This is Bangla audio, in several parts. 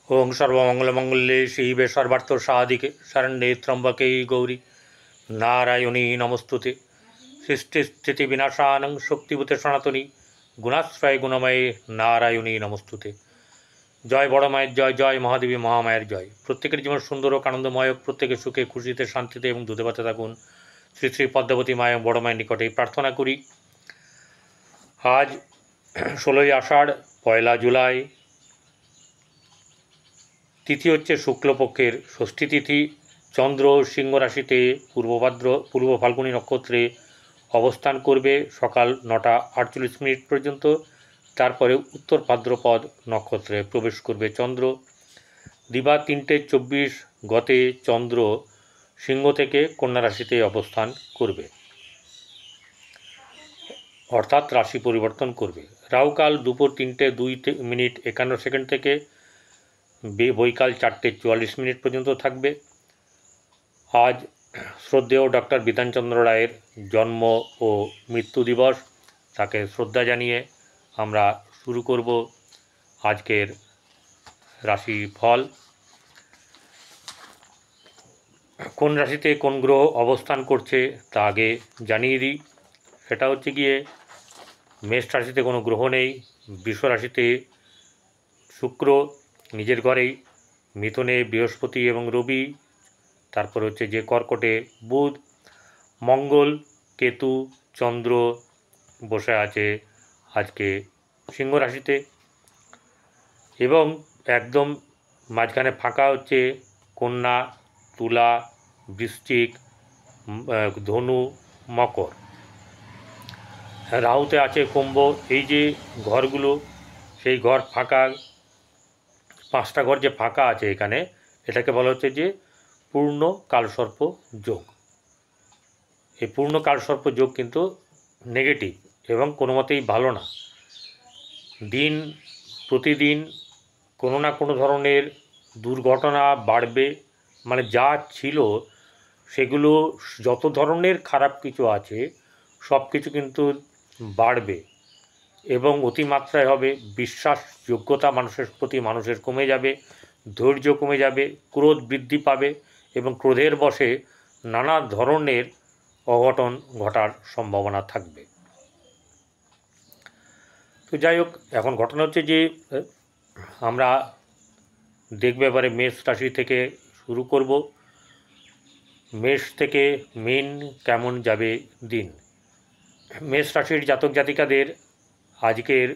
ओं सर्वमंगलमंगल्ये शिवे सर्वार्थसाधिके शरण्ये त्र्यंबके गौरी नारायणी नमस्तुते। सृष्टिस्थितिविनाशानं शक्तिभूते सनातनी गुणाश्रय गुणमये नारायणी नमस्तुते। जय बड़ मायर जय, जय महादेवी महामायर जय। प्रत्येकेर जीवन सुंदर और आनंदमय, प्रत्येके सुखे खुशिते शांतिते एवं दूधे भाते थाकुन। श्री श्री पद्मावती माया बड़ मायर निकटे प्रार्थना करी। आज 16 आषाढ़ पयला जुलाई, तिथि होच्छे शुक्लपक्षेर षष्ठी तिथि। चंद्र सिंह राशिते पूर्व फाल्गुनी नक्षत्रे अवस्थान करबे सकाल 9टा 48 पर्यन्त। तारपरे उत्तर भाद्रपद नक्षत्रे प्रवेश करबे चंद्र। दिबा 3टे 24 गते चंद्र सिंह थेके कन्या राशिते अवस्थान करबे, अर्थात राशि परिवर्तन करबे। राहुकाल दुपुर 3टे 2:51 थेके বৈকাল 4टे 44 পর্যন্ত থাকবে। আজ শ্রদ্ধেয় ডক্টর বিধানচন্দ্র রায়ের জন্ম ও মৃত্যু দিবস। তাকে শ্রদ্ধা জানিয়ে আমরা শুরু করব আজকের রাশি ফল। কোন রাশিতে কোন গ্রহ অবস্থান করছে তা আগে জানিয়ে দিই। সেটা হচ্ছে গিয়ে মেষ রাশিতে কোনো গ্রহ নেই, বৃষ রাশিতে শুক্র নিজের ঘরেই, মিথুনে বৃহস্পতি এবং রবি, তারপর হচ্ছে যে কর্কটে বুধ, মঙ্গল, কেতু, চন্দ্র বসে আছে আজকে সিংহ রাশিতে, এবং একদম মাঝখানে ফাঁকা হচ্ছে কন্যা, তুলা, বৃশ্চিক, ধনু, মকর। রাহুতে আছে কুম্ভ। এই যে ঘরগুলো, সেই ঘর ফাঁকা, 5টা ঘর যে ফাঁকা আছে এখানে, এটাকে বলা হচ্ছে যে পূর্ণ কালসর্প যোগ। এই পূর্ণ কালসর্প যোগ কিন্তু নেগেটিভ এবং কোনো মতেই ভালো না। দিন প্রতিদিন কোনো না কোনো ধরনের দুর্ঘটনা বাড়বে, মানে যা ছিল সেগুলো, যত ধরনের খারাপ কিছু আছে সব কিছু কিন্তু বাড়বে এবং অতিমাত্রায় হবে। বিশ্বাসযোগ্যতা মানুষের প্রতি মানুষের কমে যাবে, ধৈর্য কমে যাবে, ক্রোধ বৃদ্ধি পাবে এবং ক্রোধের বশে নানা ধরনের অঘটন ঘটার সম্ভাবনা থাকবে। তো যাই হোক, এখন ঘটনা হচ্ছে যে আমরা দেখবে এবারে মেষ রাশি থেকে শুরু করব। মেষ থেকে মীন কেমন যাবে দিন। মেষ রাশির জাতক জাতিকাদের আজকের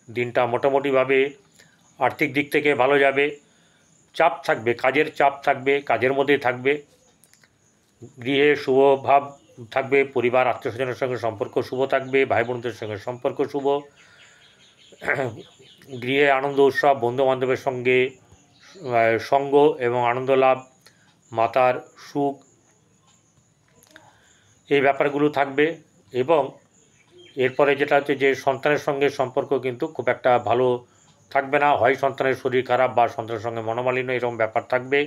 দিনটা মোটামুটিভাবে আর্থিক দিক থেকে ভালো যাবে। চাপ থাকবে, কাজের চাপ থাকবে, কাজের মধ্যে থাকবে। গৃহে শুভ ভাব থাকবে, পরিবার আত্মীয় স্বজনের সঙ্গে সম্পর্ক শুভ থাকবে, ভাই বোনদের সঙ্গে সম্পর্ক শুভ। গৃহে আনন্দ উৎসব, বন্ধুবান্ধবের সঙ্গে সঙ্গ এবং আনন্দ লাভ, মাতার সুখ, এই ব্যাপারগুলো থাকবে। এবং এরপরে যেটা হচ্ছে যে সন্তানের সঙ্গে সম্পর্ক কিন্তু খুব একটা ভালো থাকবে না, হয় সন্তানের শরীর খারাপ বা সন্তানের সঙ্গে মনোমালিন্য, এরকম ব্যাপার থাকবে।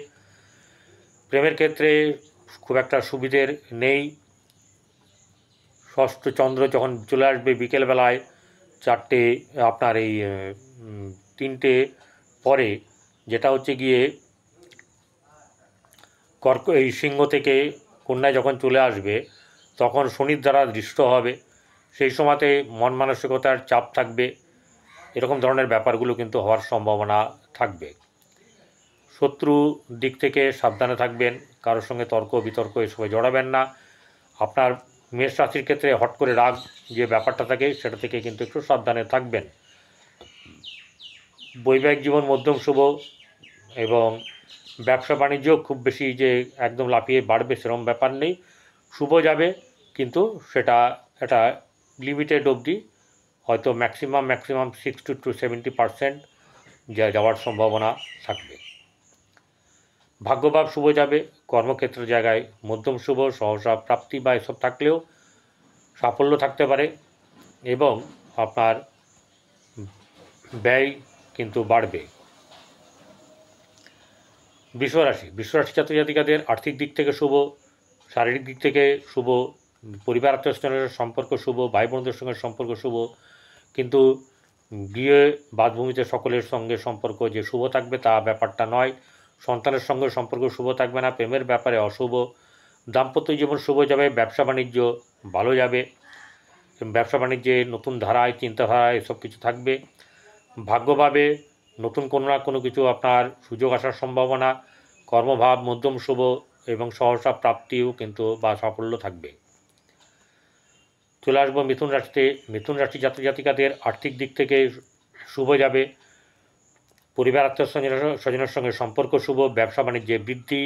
প্রেমের ক্ষেত্রে খুব একটা সুবিধের নেই। ষষ্ঠ চন্দ্র যখন চলে আসবে বিকেলবেলায় 4টে আপনার এই 3টে পরে, যেটা হচ্ছে গিয়ে এই সিংহ থেকে কন্যায় যখন চলে আসবে তখন শনির দ্বারা দৃষ্ট হবে। সেই সময়তে মন মানসিকতার চাপ থাকবে, এরকম ধরনের ব্যাপারগুলো কিন্তু হওয়ার সম্ভাবনা থাকবে। শত্রু দিক থেকে সাবধানে থাকবেন, কারোর সঙ্গে তর্ক বিতর্ক এসবে জড়াবেন না। আপনার মেষ রাশির ক্ষেত্রে হট করে রাগ যে ব্যাপারটা থাকে সেটা থেকে কিন্তু একটু সাবধানে থাকবেন। বৈবাহিক জীবন মধ্যম শুভ এবং ব্যবসা বাণিজ্য খুব বেশি যে একদম লাফিয়ে বাড়বে সেরকম ব্যাপার নেই, শুভ যাবে, কিন্তু সেটা একটা লিমিটেড অবধি, হয়তো ম্যাক্সিমাম 60 to 70% যাওয়ার সম্ভাবনা থাকবে। ভাগ্যভাব শুভ যাবে, কর্মক্ষেত্র জায়গায় মধ্যম শুভ, সহসা প্রাপ্তি বা এসব থাকলেও সাফল্য থাকতে পারে এবং আপনার ব্যয় কিন্তু বাড়বে। বৃষরাশি জাতক জাতিকাদের আর্থিক দিক থেকে শুভ, শারীরিক দিক থেকে শুভ, পরিবার আত্মীয় স্বজনের সম্পর্ক শুভ, ভাই বোনদের সঙ্গে সম্পর্ক শুভ, কিন্তু গৃহে বাসভূমিতে সকলের সঙ্গে সম্পর্ক যে শুভ থাকবে তা ব্যাপারটা নয়। সন্তানের সঙ্গে সম্পর্ক শুভ থাকবে না, প্রেমের ব্যাপারে অশুভ। দাম্পত্য জীবন শুভ যাবে, ব্যবসা বাণিজ্য ভালো যাবে, ব্যবসা বাণিজ্যে নতুন ধারায় চিন্তাধারায় এসব কিছু থাকবে। ভাগ্যভাবে নতুন কোনো না কোনো কিছু আপনার সুযোগ আসার সম্ভাবনা, কর্মভাব মধ্যম শুভ এবং সহসা প্রাপ্তিও কিন্তু বা সাফল্য থাকবে। চলে আসবো মিথুন রাশিতে। মিথুন রাশি জাতক জাতিকাদের আর্থিক দিক থেকে শুভ যাবে, পরিবার আত্মীয় স্বজনের সঙ্গে সম্পর্ক শুভ, ব্যবসা বাণিজ্যে বৃদ্ধি,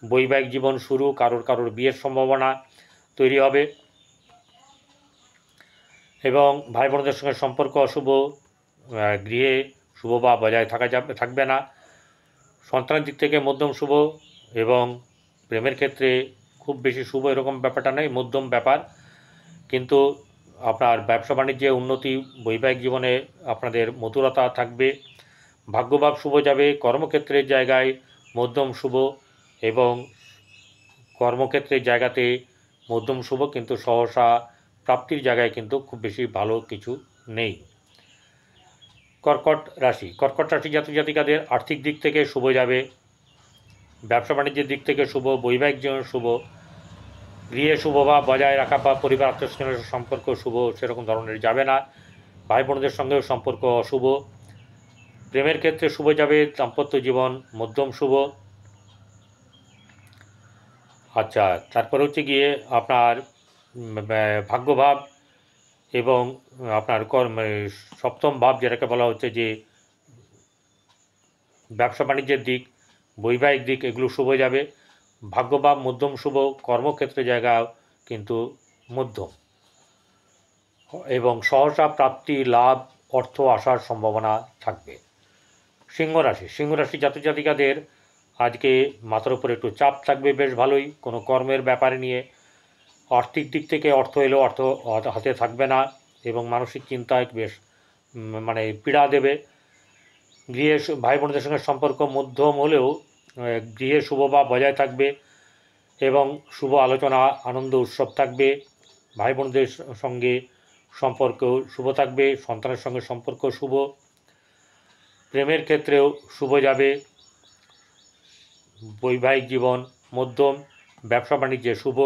বৈবাহিক জীবন শুরু, কারোর বিয়ের সম্ভাবনা তৈরি হবে এবং ভাই বোনদের সঙ্গে সম্পর্ক অশুভ, গৃহে শুভ বা বজায় থাকবে না। সন্তানের দিক থেকে মধ্যম শুভ এবং প্রেমের ক্ষেত্রে খুব বেশি শুভ এরকম ব্যাপারটা নেই, মধ্যম ব্যাপার। কিন্তু আপনার ব্যবসা বাণিজ্যে উন্নতি, বৈবাহিক জীবনে আপনাদের মধুরতা থাকবে, ভাগ্যভাব শুভ যাবে, কর্মক্ষেত্রের জায়গায় মধ্যম শুভ এবং কর্মক্ষেত্রের জায়গাতে মধ্যম শুভ, কিন্তু সহসা প্রাপ্তির জায়গায় কিন্তু খুব বেশি ভালো কিছু নেই। কর্কট রাশি জাতক জাতিকাদের আর্থিক দিক থেকে শুভ যাবে, ব্যবসা বাণিজ্যের দিক থেকে শুভ, বৈবাহিক জীবন শুভ, গৃহে শুভ বা বজায় রাখা বা পরিবার আত্মীয় সম্পর্ক শুভ সেরকম ধরনের যাবে না। ভাই বোনদের সঙ্গেও সম্পর্ক অশুভ, প্রেমের ক্ষেত্রে শুভ যাবে, দাম্পত্য জীবন মধ্যম শুভ। আচ্ছা, তারপর হচ্ছে গিয়ে আপনার ভাগ্যভাব এবং আপনার সপ্তম ভাব যেটাকে বলা হচ্ছে যে ব্যবসা বাণিজ্যের দিক, বৈবাহিক দিক, এগুলো শুভ যাবে, ভাগ্যভাব মধ্যম শুভ, কর্মক্ষেত্রে জায়গা কিন্তু মধ্যম এবং সহসা প্রাপ্তি, লাভ, অর্থ আসার সম্ভাবনা থাকবে। সিংহ রাশি জাতক জাতিকাদের আজকে মাথার উপর একটু চাপ থাকবে বেশ ভালোই, কোনো কর্মের ব্যাপারে নিয়ে। আর্থিক দিক থেকে অর্থ এলেও অর্থ হাতে থাকবে না এবং মানসিক চিন্তায় বেশ পীড়া দেবে। গৃহে ভাই বোনদের সঙ্গে সম্পর্ক মধ্যম হলেও গৃহে শুভ বা বজায় থাকবে এবং শুভ আলোচনা, আনন্দ উৎসব থাকবে। ভাই বোনদের সঙ্গে সম্পর্ক শুভ থাকবে, সন্তানের সঙ্গে সম্পর্ক শুভ, প্রেমের ক্ষেত্রেও শুভ যাবে, বৈবাহিক জীবন মধ্যম, ব্যবসা বাণিজ্যে শুভ,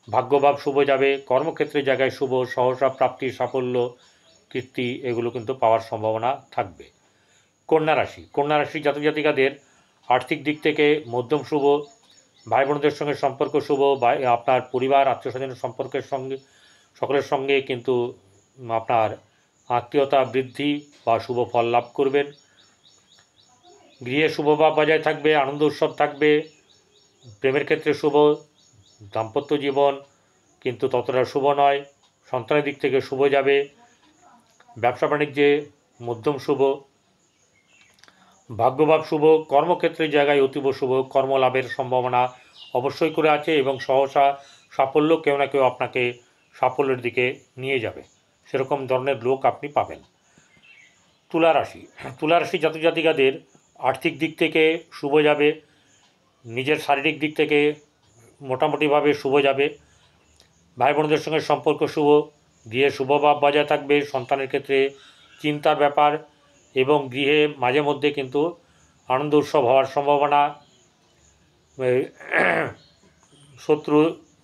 ভাগ্যভাব শুভ যাবে, কর্মক্ষেত্রে জায়গায় শুভ, সহসা প্রাপ্তি, সাফল্য, কীর্তি এগুলো কিন্তু পাওয়ার সম্ভাবনা থাকবে। কন্যা রাশি জাতক জাতিকাদের আর্থিক দিক থেকে মধ্যম শুভ, ভাই বোনদের সঙ্গে সম্পর্ক শুভ, আপনার পরিবার আত্মীয় স্বজনের সম্পর্কের সঙ্গে সকলের সঙ্গে কিন্তু আপনার আত্মীয়তা বৃদ্ধি বা শুভ ফল লাভ করবেন। গৃহে শুভ বা বজায় থাকবে, আনন্দ উৎসব থাকবে, প্রেমের ক্ষেত্রে শুভ, দাম্পত্য জীবন কিন্তু ততটা শুভ নয়, সন্তানের দিক থেকে শুভ যাবে, ব্যবসা বাণিজ্যে মধ্যম শুভ, ভাগ্যভাব শুভ, কর্মক্ষেত্রের জায়গায় অতীব শুভ, কর্মলাভের সম্ভাবনা অবশ্যই করে আছে এবং সহসা সাফল্য কেউ না কেউ আপনাকে সাফল্যের দিকে নিয়ে যাবে, সেরকম ধরনের লোক আপনি পাবেন। তুলা রাশি জাতক জাতিকাদের আর্থিক দিক থেকে শুভ যাবে, নিজের শারীরিক দিক থেকে মোটামুটিভাবে শুভ যাবে, ভাই বোনদের সঙ্গে সম্পর্ক শুভ, গৃহে শুভভাব বজায় থাকবে, সন্তানের ক্ষেত্রে চিন্তার ব্যাপার এবং গৃহে মাঝে মধ্যে কিন্তু আনন্দ উৎসব হওয়ার সম্ভাবনা, শত্রু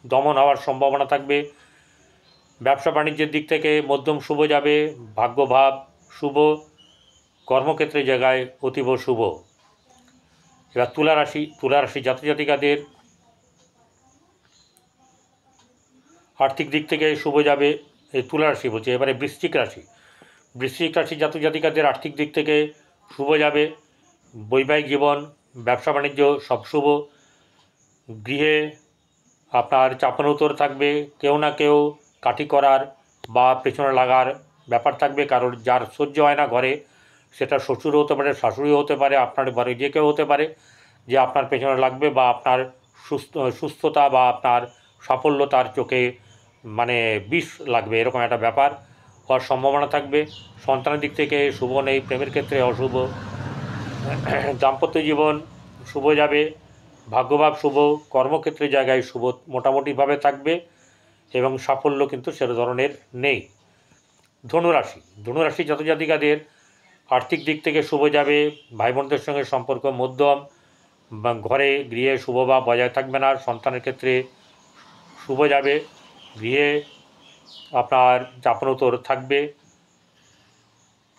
দমন হওয়ার সম্ভাবনা থাকবে। ব্যবসা বাণিজ্যের দিক থেকে মধ্যম শুভ যাবে, ভাগ্যভাব শুভ, কর্মক্ষেত্রের জায়গায় অতীব শুভ। এবার তুলা রাশি জাতক জাতিকাদের আর্থিক দিক থেকে শুভ যাবে, এই তুলা রাশি বলছে। এবারে বৃশ্চিক রাশি জাতক জাতিকাদের আর্থিক দিক থেকে শুভ যাবে, বৈবাহিক জীবন, ব্যবসা বাণিজ্য সব শুভ, গৃহে আপনার চাপানোতর থাকবে, কেউ না কেউ কাঠি করার বা পেছনে লাগার ব্যাপার থাকবে, কারোর যার সহ্য হয় না ঘরে, সেটা শ্বশুরও হতে পারে, শাশুড়িও হতে পারে, আপনার ঘরে যে কেউ হতে পারে, যে আপনার পেছনে লাগবে বা আপনার সুস্থতা বা আপনার সাফল্য তার চোখে বিষ লাগবে, এরকম একটা ব্যাপার হওয়ার সম্ভাবনা থাকবে। সন্তানের দিক থেকে শুভ নেই, প্রেমের ক্ষেত্রে অশুভ, দাম্পত্য জীবন শুভ যাবে, ভাগ্যভাব শুভ, কর্মক্ষেত্রের জায়গায় শুভ মোটামুটিভাবে থাকবে এবং সাফল্য কিন্তু সে ধরনের নেই। ধনুরাশি, ধনুরাশি জাতজাতিকাদের আর্থিক দিক থেকে শুভ যাবে, ভাই বোনদের সঙ্গে সম্পর্ক মধ্যম, ঘরে গৃহে শুভ ভাব বজায় থাকবে না, সন্তানের ক্ষেত্রে শুভ যাবে, গৃহে আপনার চাপানোতর থাকবে,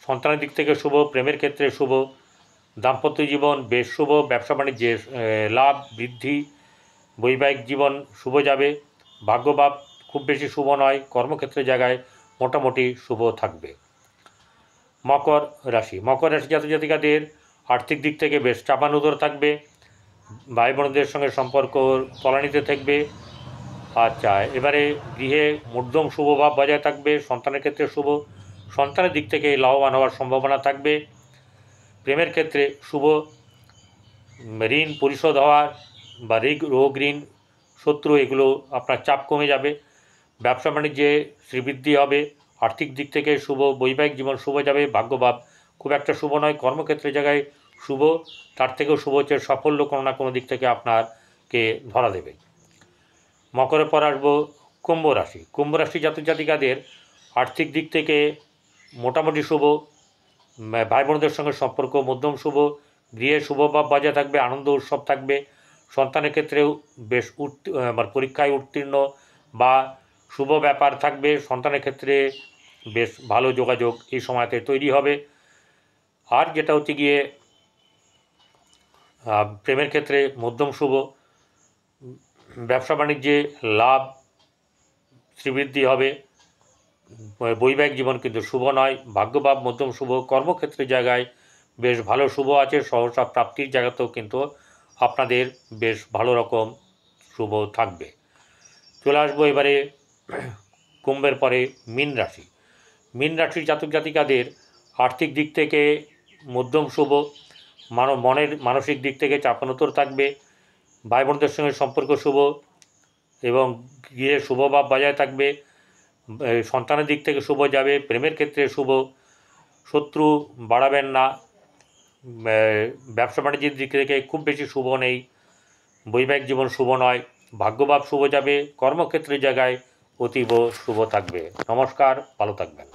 সন্তানের দিক থেকে শুভ, প্রেমের ক্ষেত্রে শুভ, দাম্পত্য জীবন বেশ শুভ, ব্যবসা বাণিজ্যে লাভ বৃদ্ধি, বৈবাহিক জীবন শুভ যাবে, ভাগ্যভাব খুব বেশি শুভ নয়, কর্মক্ষেত্রের জায়গায় মোটামুটি শুভ থাকবে। মকর রাশি, মকর রাশি জাতজাতিকাদের আর্থিক দিক থেকে বেশ চাপানুতর থাকবে, ভাই বোনদের সঙ্গে সম্পর্ক তলানিতে থাকবে। আচ্ছা, এবারে গৃহে মধ্যম শুভভাব বজায় থাকবে, সন্তানের ক্ষেত্রে শুভ, সন্তানের দিক থেকে লাভবান হওয়ার সম্ভাবনা থাকবে, প্রেমের ক্ষেত্রে শুভ, ঋণ পরিশোধ হওয়ার বা রোগ ঋণ শত্রু এগুলো আপনার চাপ কমে যাবে, ব্যবসা বাণিজ্যে শ্রীবৃদ্ধি হবে, আর্থিক দিক থেকে শুভ, বৈবাহিক জীবন শুভ যাবে, ভাগ্যভাব খুব একটা শুভ নয়, কর্মক্ষেত্রের জায়গায় শুভ, তার থেকেও শুভ হচ্ছে সাফল্য কোনো না কোনো দিক থেকে আপনারকে ধরা দেবে। মকরের পর আসবো কুম্ভ রাশি, কুম্ভ রাশি জাতজাতিকাদের আর্থিক দিক থেকে মোটামুটি শুভ, ভাই বোনদের সঙ্গে সম্পর্ক মধ্যম শুভ, গৃহে শুভভাব বজায় থাকবে, আনন্দ উৎসব থাকবে, সন্তানের ক্ষেত্রেও বেশ পরীক্ষায় উত্তীর্ণ বা শুভ ব্যাপার থাকবে, সন্তানের ক্ষেত্রে বেশ ভালো যোগাযোগ এই সময়তে তৈরি হবে। আর যেটা হচ্ছে গিয়ে প্রেমের ক্ষেত্রে মধ্যম শুভ, ব্যবসা বাণিজ্যে লাভ শ্রীবৃদ্ধি হবে, বৈবাহিক জীবন কিন্তু শুভ নয়, ভাগ্যভাব মধ্যম শুভ, কর্মক্ষেত্রের জায়গায় বেশ ভালো শুভ আছে, সহসা প্রাপ্তির জায়গাতেও কিন্তু আপনাদের বেশ ভালো রকম শুভ থাকবে। চলে আসবো এবারে কুম্ভের পরে মীন রাশি, মীন রাশির জাতক জাতিকাদের আর্থিক দিক থেকে মধ্যম শুভ, মনের মানসিক দিক থেকে চাপানোতর থাকবে, ভাই বোনদের সঙ্গে সম্পর্ক শুভ এবং গৃহে শুভভাব বজায় থাকবে, সন্তানের দিক থেকে শুভ যাবে, প্রেমের ক্ষেত্রে শুভ, শত্রু বাড়াবেন না, ব্যবসা বাণিজ্যের দিক থেকে খুব বেশি শুভ নেই, বৈবাহিক জীবন শুভ নয়, ভাগ্যভাব শুভ যাবে, কর্মক্ষেত্রের জায়গায় অতীব শুভ থাকবে। নমস্কার, ভালো থাকবেন।